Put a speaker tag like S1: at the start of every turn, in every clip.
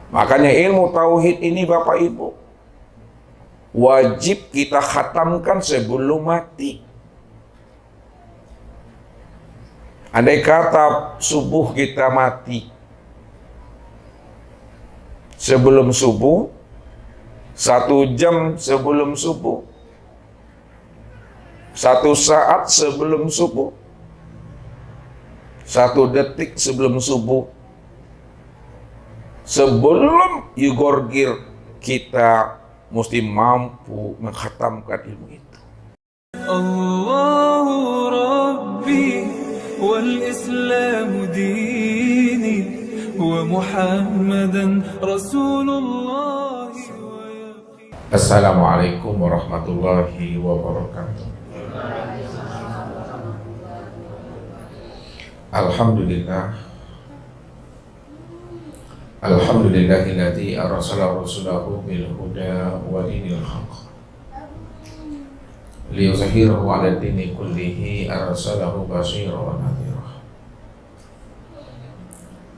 S1: Makanya ilmu tauhid ini Bapak Ibu wajib kita khatamkan sebelum mati. Andai kata subuh kita mati sebelum subuh, 1 jam sebelum subuh, 1 saat sebelum subuh, 1 detik sebelum subuh, sebelum yugorgir, kita mesti mampu menghatamkan ilmu itu.
S2: Allahu Rabbi wal Islam dini wa Muhammadan Rasulullah.
S1: Assalamualaikum warahmatullahi wabarakatuh. Alhamdulillahilladzi arsala rasulahu bil huda wa dinil haqq liyuzhirahu 'ala dini kullihi arsalahu basyiran wa nadhira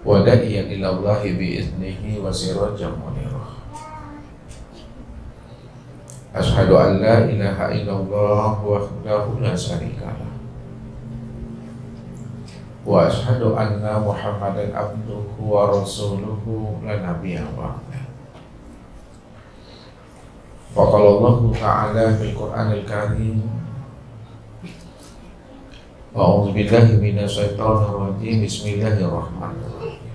S1: wa da'iyan ila Allahi bi idnihi wa sirajan munira. Asyhadu an la ilaha illallah wahdahu la syarika lah wa asyhadu anna Muhammadan abduhu wa rasuluhu la nabiyya ba'da. Faqala Allah ta'ala fil Qur'anil Karim, a'udzu billahi minasy syaithanir rajim, bismillahirrahmanirrahim.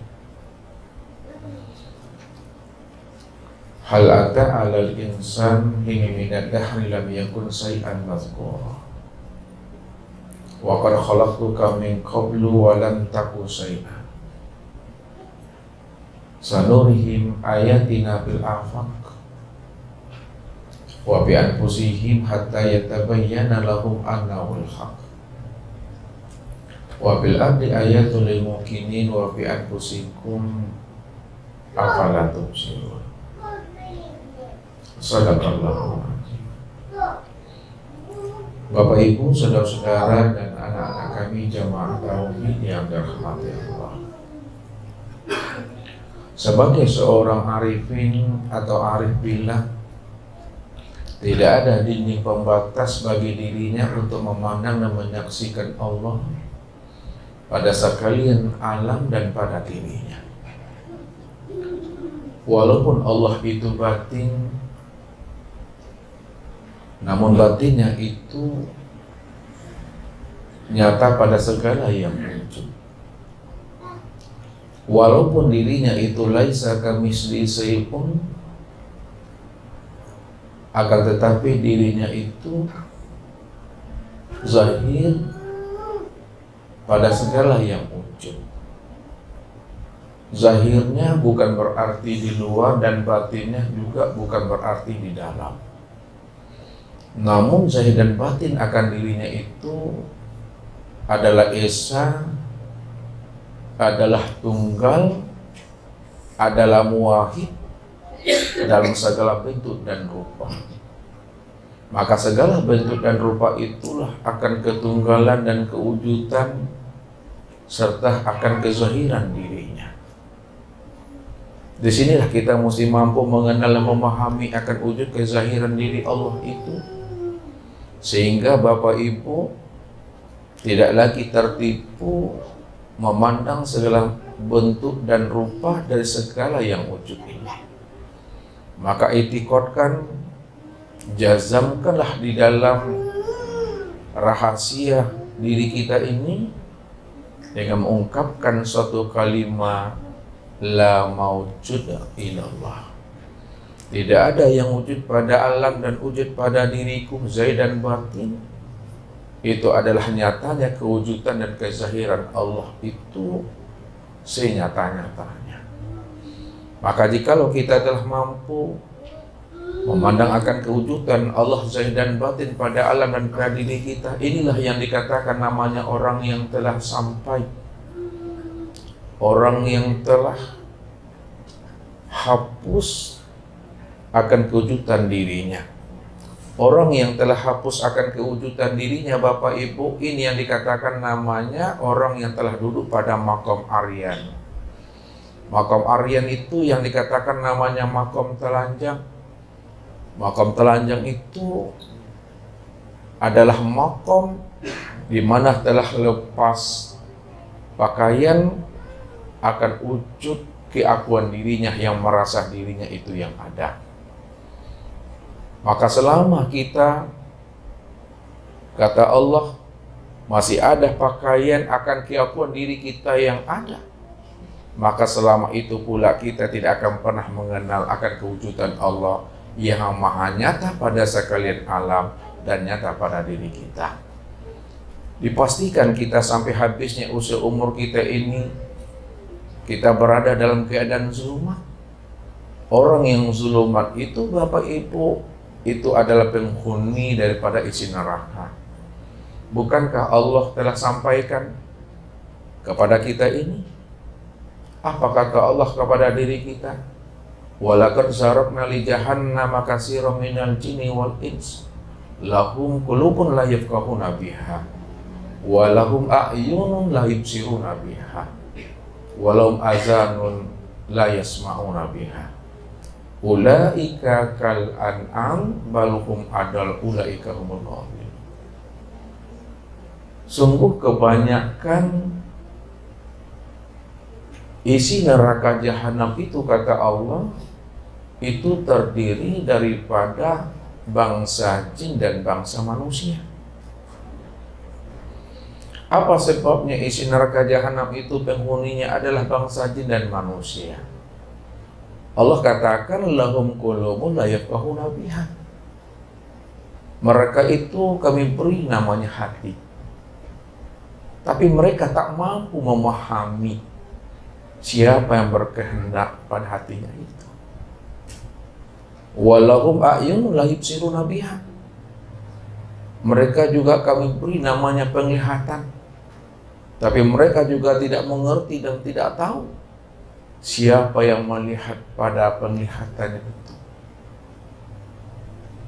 S1: Hal ata 'alal insan hina minad dahri lam yakun shay'an madhkura wa qad khalaqtuka min qablu wa lam taku shay'an sanurihim ayatina fil afaq wa bi anfusihim hatta yatabayyana lahum annahul haqq wa bil ardi ayatul lil muqinin wa bi anfusikum afala tubsirun. Sadaqallahu alazim. Bapak Ibu, saudara-saudara dan anak-anak kami jamaah tauhid yang dirahmati Allah. Sebagai seorang arifin atau arif billah, tidak ada dinding pembatas bagi dirinya untuk memandang dan menyaksikan Allah pada sekalian alam dan pada dirinya. Walaupun Allah itu batin, namun batinnya itu nyata pada segala yang wujud. Walaupun dirinya itu laisa kamitsli syai'un, akan tetapi dirinya itu zahir pada segala yang wujud. Zahirnya bukan berarti di luar dan batinnya juga bukan berarti di dalam. Namun zahir dan batin akan dirinya itu adalah esa, adalah tunggal, adalah muwahhid dalam segala bentuk dan rupa. Maka segala bentuk dan rupa itulah akan ketunggalan dan kewujudan serta akan kezahiran dirinya. Disinilah kita mesti mampu mengenal dan memahami akan wujud kezahiran diri Allah itu, sehingga Bapak Ibu tidak lagi tertipu memandang segala bentuk dan rupa dari segala yang wujud ini. Maka itikadkan, jazamkanlah di dalam rahasia diri kita ini dengan mengungkapkan suatu kalimat la maujuda illallah. Tidak ada yang wujud pada alam dan wujud pada diriku, zahir dan batin. Itu adalah nyatanya kewujudan dan kezahiran Allah itu senyata-nyatanya. Maka jikalau kita telah mampu memandang akan kewujudan Allah zahir dan batin pada alam dan pada diri kita, inilah yang dikatakan namanya orang yang telah sampai, orang yang telah hapus akan kewujudan dirinya. Orang yang telah hapus akan kewujudan dirinya, Bapak Ibu, ini yang dikatakan namanya orang yang telah duduk pada maqam aryan. Makom Aryan itu yang dikatakan namanya makom telanjang. Makom telanjang itu adalah makom di mana telah lepas pakaian akan wujud keakuan dirinya yang merasa dirinya itu yang ada. Maka selama kita, kata Allah, masih ada pakaian akan keakuan diri kita yang ada, maka selama itu pula kita tidak akan pernah mengenal akan kewujudan Allah yang maha nyata pada sekalian alam dan nyata pada diri kita. Dipastikan kita sampai habisnya usia umur kita ini, kita berada dalam keadaan zulumat. Orang yang zulumat itu, Bapak Ibu, itu adalah penghuni daripada isi neraka. Bukankah Allah telah sampaikan kepada kita ini? Apa kata Allah kepada diri kita? Walaqad zarabna li jahannama katsiran minal jinni wal ins lahum qulubun la yafqahuna biha wa lahum a'yunun la yubsiruna biha wa lahum azanun la yasma'una biha ulaika kal an'am bal hum adal ulaika humul ghafilun. Sungguh kebanyakan isi neraka jahanam itu, kata Allah, itu terdiri daripada bangsa jin dan bangsa manusia. Apa sebabnya isi neraka jahanam itu penghuninya adalah bangsa jin dan manusia? Allah katakan lahum qulubun la yafqahuna biha. Mereka itu kami beri namanya hati, tapi mereka tak mampu memahami siapa yang berkehendak pada hatinya itu. Walahum a'yun la yubsiruna biha. Mereka juga kami beri namanya penglihatan, tapi mereka juga tidak mengerti dan tidak tahu siapa yang melihat pada penglihatannya itu.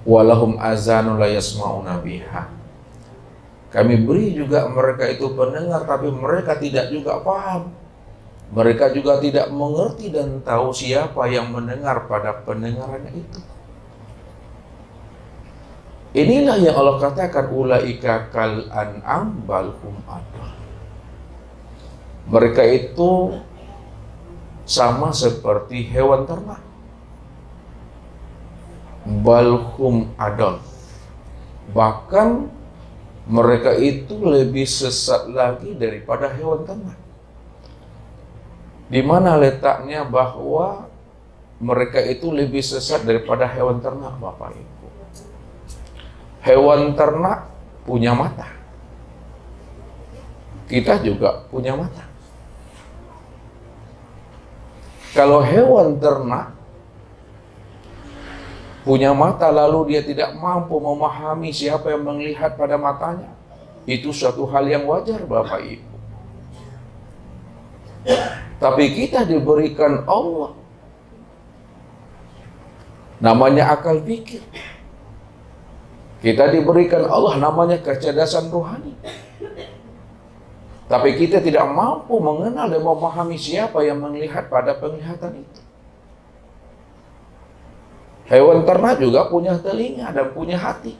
S1: Walahum azanun la yasma'una biha. Kami beri juga mereka itu pendengar, tapi mereka tidak juga paham. Mereka juga tidak mengerti dan tahu siapa yang mendengar pada pendengarannya itu. Inilah yang Allah katakan ulaika kal an'am bal hum adall. Mereka itu sama seperti hewan ternak. Bal hum adall. Bahkan mereka itu lebih sesat lagi daripada hewan ternak. Di mana letaknya bahwa mereka itu lebih sesat daripada hewan ternak, Bapak Ibu? Hewan ternak punya mata. Kita juga punya mata. Kalau hewan ternak punya mata lalu dia tidak mampu memahami siapa yang melihat pada matanya, itu suatu hal yang wajar, Bapak Ibu. Tapi kita diberikan Allah namanya akal pikir. Kita diberikan Allah namanya kecerdasan rohani. Tapi kita tidak mampu mengenal dan memahami siapa yang melihat pada penglihatan itu. Hewan ternak juga punya telinga dan punya hati.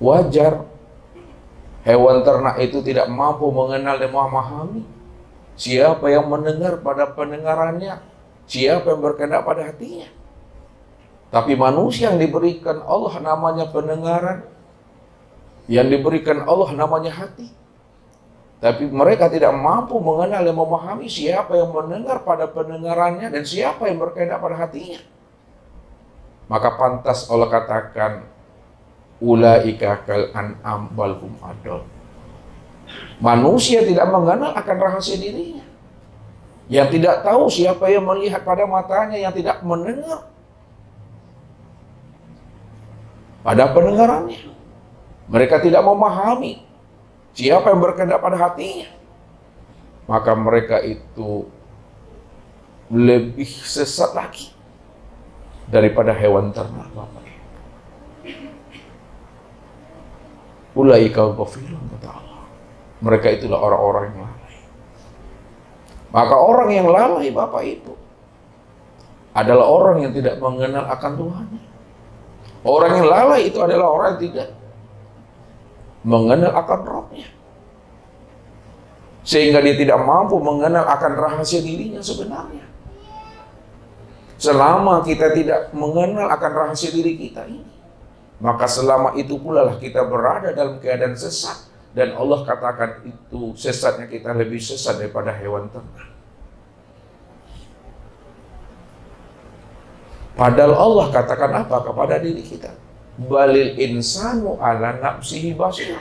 S1: Wajar hewan ternak itu tidak mampu mengenal dan memahami siapa yang mendengar pada pendengarannya, siapa yang berkehendak pada hatinya. Tapi manusia yang diberikan Allah namanya pendengaran, yang diberikan Allah namanya hati. Tapi mereka tidak mampu mengenal dan memahami siapa yang mendengar pada pendengarannya dan siapa yang berkehendak pada hatinya. Maka pantas Allah katakan ulaika kal an'am bal hum adall. Manusia tidak mengenal akan rahasia dirinya, yang tidak tahu siapa yang melihat pada matanya, yang tidak mendengar pada pendengarannya. Mereka tidak memahami siapa yang berkehendak pada hatinya. Maka mereka itu lebih sesat lagi daripada hewan ternak, Bapak. Ulaika ghafilun, kata Allah. Mereka itulah orang-orang yang lalai. Maka orang yang lalai Bapak Ibu adalah orang yang tidak mengenal akan Tuhannya. Orang yang lalai itu adalah orang yang tidak mengenal akan Rabb-Nya. Sehingga dia tidak mampu mengenal akan rahasia dirinya sebenarnya. Selama kita tidak mengenal akan rahasia diri kita ini, maka selama itu pula lah kita berada dalam keadaan sesat. Dan Allah katakan itu sesatnya kita lebih sesat daripada hewan ternak. Padahal Allah katakan apa kepada diri kita? Balil insanu ala nafsihi basir.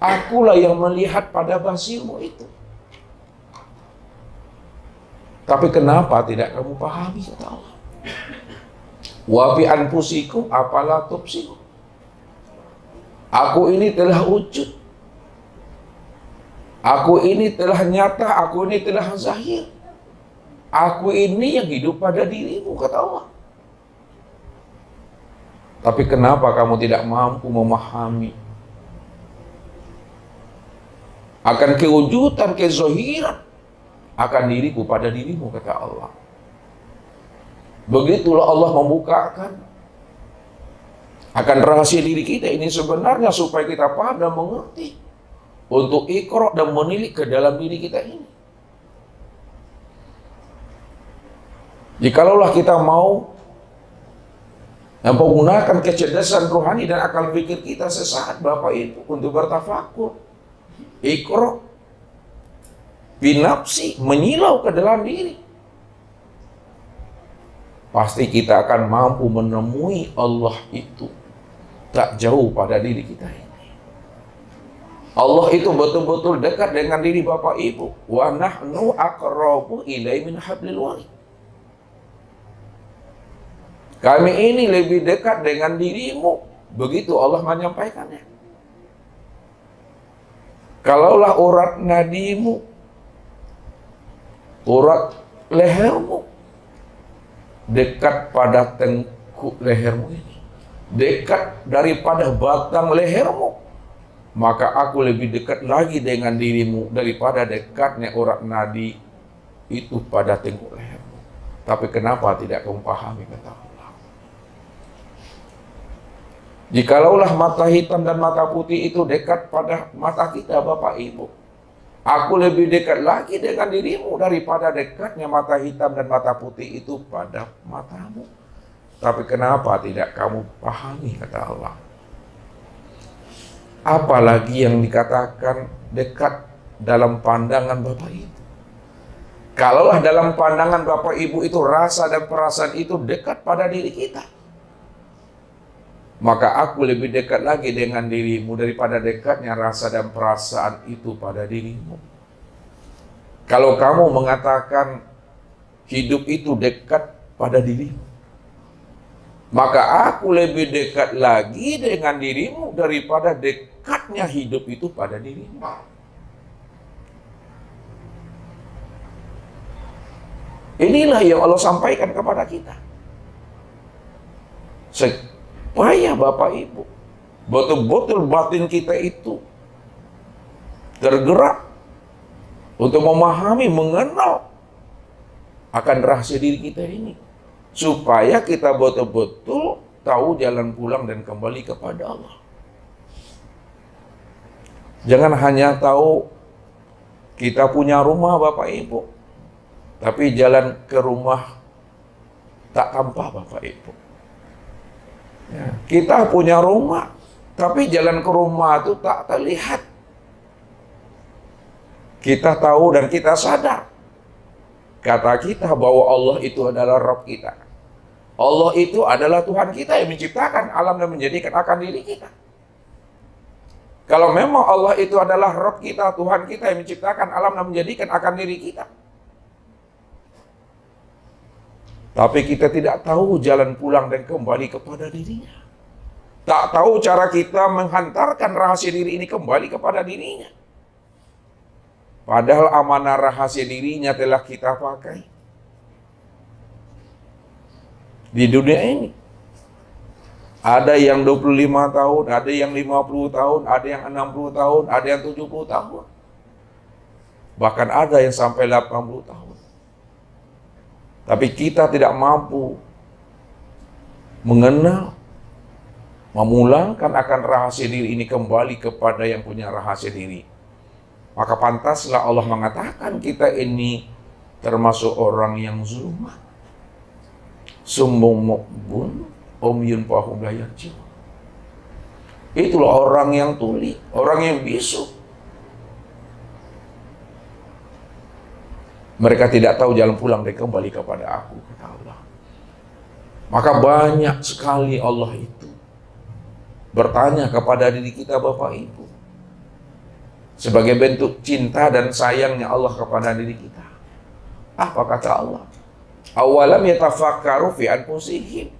S1: Akulah yang melihat pada basirmu itu. Tapi kenapa tidak kamu pahami, kata Allah? Wa fi anfusikum afala tubsirun. Aku ini telah wujud. Aku ini telah nyata, aku ini telah zahir. Aku ini yang hidup pada dirimu, kata Allah. Tapi kenapa kamu tidak mampu memahami akan kewujudan, kezahiran akan diriku pada dirimu, kata Allah. Begitulah Allah membukakan akan rahasia diri kita ini sebenarnya supaya kita paham dan mengerti untuk iqra dan menilik ke dalam diri kita ini. Jikalaulah kita mau menggunakan kecerdasan rohani dan akal pikir kita sesaat Bapak Ibu untuk bertafakur, iqra binafsi, menyilau ke dalam diri, pasti kita akan mampu menemui Allah itu tak jauh pada diri kita ini. Allah itu betul-betul dekat dengan diri Bapak Ibu. Wa nahnu aqrabu ilaihi min hablil warid. Kami ini lebih dekat dengan dirimu. Begitu Allah menyampaikannya. Kalaulah urat nadimu, urat lehermu dekat pada tengkuk lehermu ini, dekat daripada batang lehermu, maka aku lebih dekat lagi dengan dirimu daripada dekatnya urat nadi itu pada tengkuk lehermu. Tapi kenapa tidak kamu pahami, kata Allah? Jikalaulah mata hitam dan mata putih itu dekat pada mata kita Bapak Ibu, aku lebih dekat lagi dengan dirimu daripada dekatnya mata hitam dan mata putih itu pada matamu. Tapi kenapa tidak kamu pahami, kata Allah? Apalagi yang dikatakan dekat dalam pandangan Bapak Ibu. Kalaulah dalam pandangan Bapak Ibu itu rasa dan perasaan itu dekat pada diri kita, maka aku lebih dekat lagi dengan dirimu daripada dekatnya rasa dan perasaan itu pada dirimu. Kalau kamu mengatakan hidup itu dekat pada dirimu, maka aku lebih dekat lagi dengan dirimu daripada dekatnya hidup itu pada dirimu. Inilah yang Allah sampaikan kepada kita. Supaya Bapak Ibu betul-betul batin kita itu tergerak untuk memahami, mengenal akan rahasia diri kita ini, supaya kita betul-betul tahu jalan pulang dan kembali kepada Allah. Jangan hanya tahu kita punya rumah Bapak Ibu, tapi jalan ke rumah tak tampak Bapak Ibu. Ya, kita punya rumah, tapi jalan ke rumah itu tak terlihat. Kita tahu dan kita sadar, kata kita bahwa Allah itu adalah Rabb kita. Allah itu adalah Tuhan kita yang menciptakan alam dan menjadikan akan diri kita. Kalau memang Allah itu adalah Rabb kita, Tuhan kita yang menciptakan alam dan menjadikan akan diri kita, tapi kita tidak tahu jalan pulang dan kembali kepada dirinya. Tak tahu cara kita menghantarkan rahasia diri ini kembali kepada dirinya. Padahal amanah rahasia dirinya telah kita pakai di dunia ini. Ada yang 25 tahun, ada yang 50 tahun, ada yang 60 tahun, ada yang 70 tahun. Bahkan ada yang sampai 80 tahun. Tapi kita tidak mampu mengenal, memulangkan akan rahasia diri ini kembali kepada yang punya rahasia diri. Maka pantaslah Allah mengatakan kita ini termasuk orang yang zulmat. Summun mukbun umyun fahum la yarji'un. Itulah orang yang tuli, orang yang bisu. Mereka tidak tahu jalan pulang dan kembali kepada aku, kata Allah. Maka banyak sekali Allah itu bertanya kepada diri kita, Bapak Ibu, sebagai bentuk cinta dan sayangnya Allah kepada diri kita. Apa kata Allah? Awalam yatafakkaru fi anfusihim.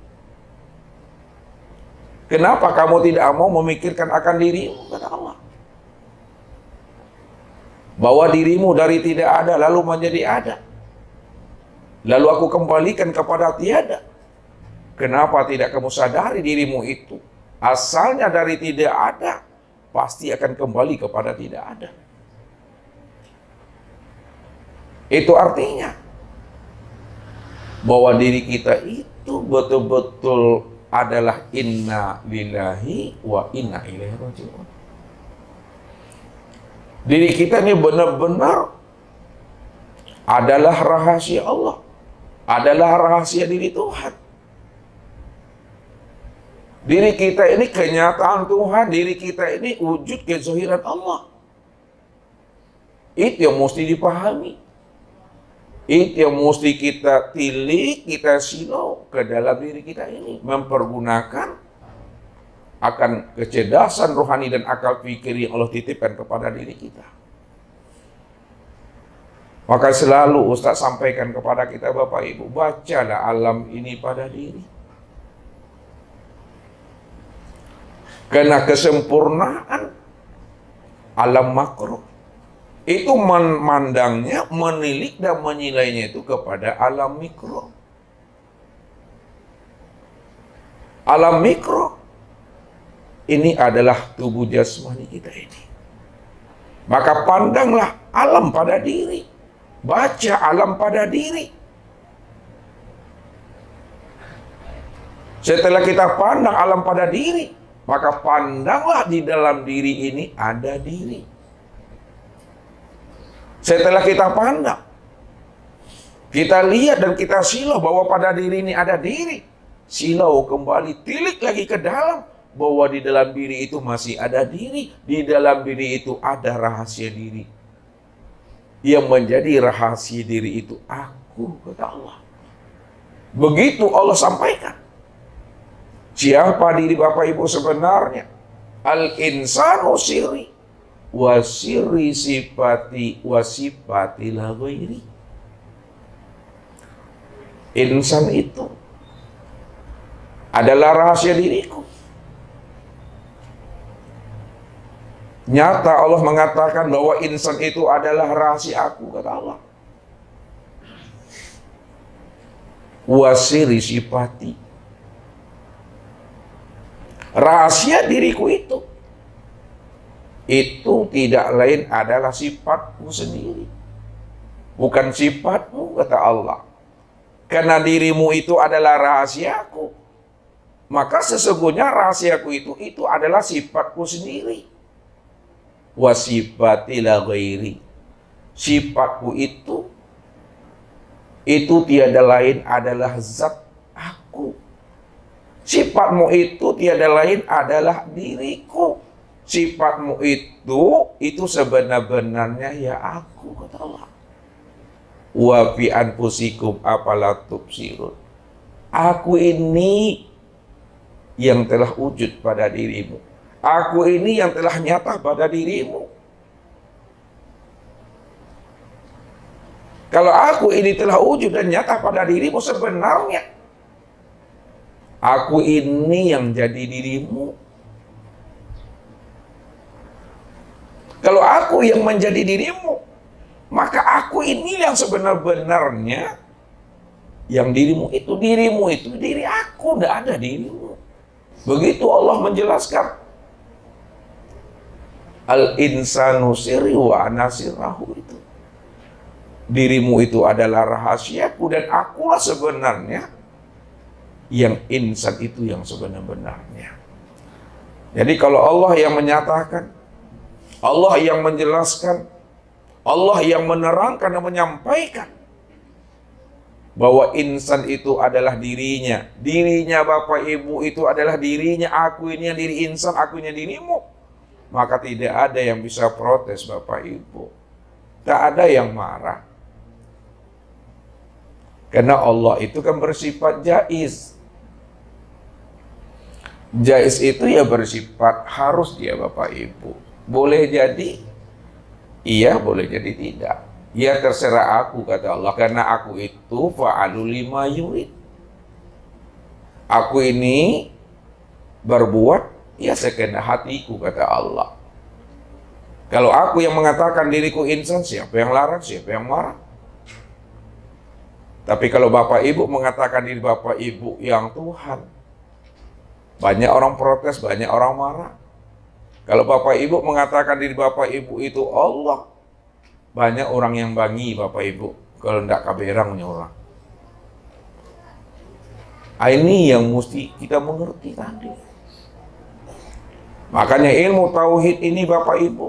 S1: Kenapa kamu tidak mau memikirkan akan dirimu, kata Allah? Bahwa dirimu dari tidak ada lalu menjadi ada. Lalu aku kembalikan kepada tiada. Kenapa tidak kamu sadari dirimu itu asalnya dari tidak ada, pasti akan kembali kepada tidak ada. Itu artinya bahwa diri kita itu betul-betul adalah inna lillahi wa inna ilaihi raji'un. Diri kita ini benar-benar adalah rahasia Allah, adalah rahasia diri Tuhan. Diri kita ini kenyataan Tuhan, diri kita ini wujud kezahiran Allah. Itu yang mesti dipahami. Itu yang mesti kita tilik, kita silau ke dalam diri kita ini. Mempergunakan akan kecerdasan rohani dan akal pikir yang Allah titipkan kepada diri kita. Maka selalu Ustaz sampaikan kepada kita, Bapak Ibu, bacalah alam ini pada diri. Karena kesempurnaan alam makro itu memandangnya, menilik dan menilainya itu kepada alam mikro. Alam mikro ini adalah tubuh jasmani kita ini. Maka pandanglah alam pada diri. Baca alam pada diri. Setelah kita pandang alam pada diri, maka pandanglah di dalam diri ini ada diri. Setelah kita pandang, kita lihat dan kita silau bahwa pada diri ini ada diri. Silau kembali, tilik lagi ke dalam, bahwa di dalam diri itu masih ada diri. Di dalam diri itu ada rahasia diri. Yang menjadi rahasia diri itu aku, kata Allah. Begitu Allah sampaikan. Siapa diri Bapak Ibu sebenarnya? Al-insanu sirri wa sirri sifati wa sifati la ghairi. Insan itu adalah rahasia diriku. Nyata Allah mengatakan bahwa insan itu adalah rahasia aku, kata Allah. Wa sirri sifati. Rahasia diriku itu tidak lain adalah sifatku sendiri, bukan sifatmu, kata Allah. Karena dirimu itu adalah rahasiaku, maka sesungguhnya rahasiaku itu adalah sifatku sendiri. Wasifati la ghairi. Sifatku itu tiada lain adalah zat aku. Sifatmu itu tiada lain adalah diriku. Sifatmu itu sebenar-benarnya ya aku, kata Allah. Wa fi anfusikum afala tubsirun. Aku ini yang telah wujud pada dirimu. Aku ini yang telah nyata pada dirimu. Kalau aku ini telah wujud dan nyata pada dirimu, sebenarnya aku ini yang jadi dirimu. Kalau aku yang menjadi dirimu, maka aku ini yang sebenar-benarnya yang dirimu itu diri aku, tidak ada dirimu. Begitu Allah menjelaskan al-insanu sirri wa anasirahu itu. dirimu itu adalah rahasiaku dan akulah sebenarnya yang insan itu yang sebenar-benarnya. Jadi kalau Allah yang menyatakan, Allah yang menjelaskan, Allah yang menerangkan dan menyampaikan bahwa insan itu adalah dirinya, dirinya Bapak Ibu itu adalah dirinya, aku ini yang diri insan, aku ini yang dirimu, maka tidak ada yang bisa protes Bapak Ibu, tak ada yang marah. Karena Allah itu kan bersifat jaiz. Jaiz itu ya bersifat harus dia Bapak Ibu. Boleh jadi iya, boleh jadi tidak. Ya terserah aku, kata Allah, karena aku itu fa'alu lima yurid. Aku ini berbuat ya sekendak hatiku, kata Allah. Kalau aku yang mengatakan diriku insan, siapa yang larang, siapa yang marah? Tapi kalau Bapak Ibu mengatakan diri Bapak Ibu yang Tuhan, banyak orang protes, banyak orang marah. Kalau Bapak Ibu mengatakan diri Bapak Ibu itu Allah, banyak orang yang bangi Bapak Ibu. Kalau tidak kaberangnya orang. Ini yang mesti kita mengerti tadi. Makanya ilmu tauhid ini Bapak Ibu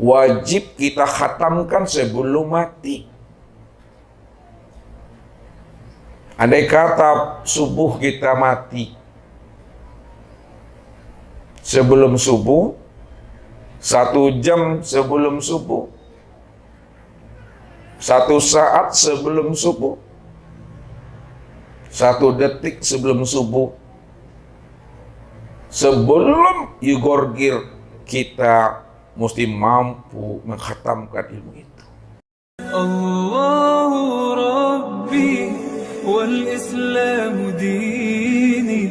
S1: wajib kita khatamkan sebelum mati. Andai kata subuh kita mati sebelum subuh, 1 jam sebelum subuh, 1 saat sebelum subuh, 1 detik sebelum subuh, sebelum yugorgir, kita mesti mampu mengkhatamkan ilmu itu.
S2: Allahu Rabbi wal Islam dini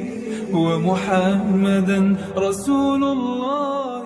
S2: wa Muhammadan Rasulullah.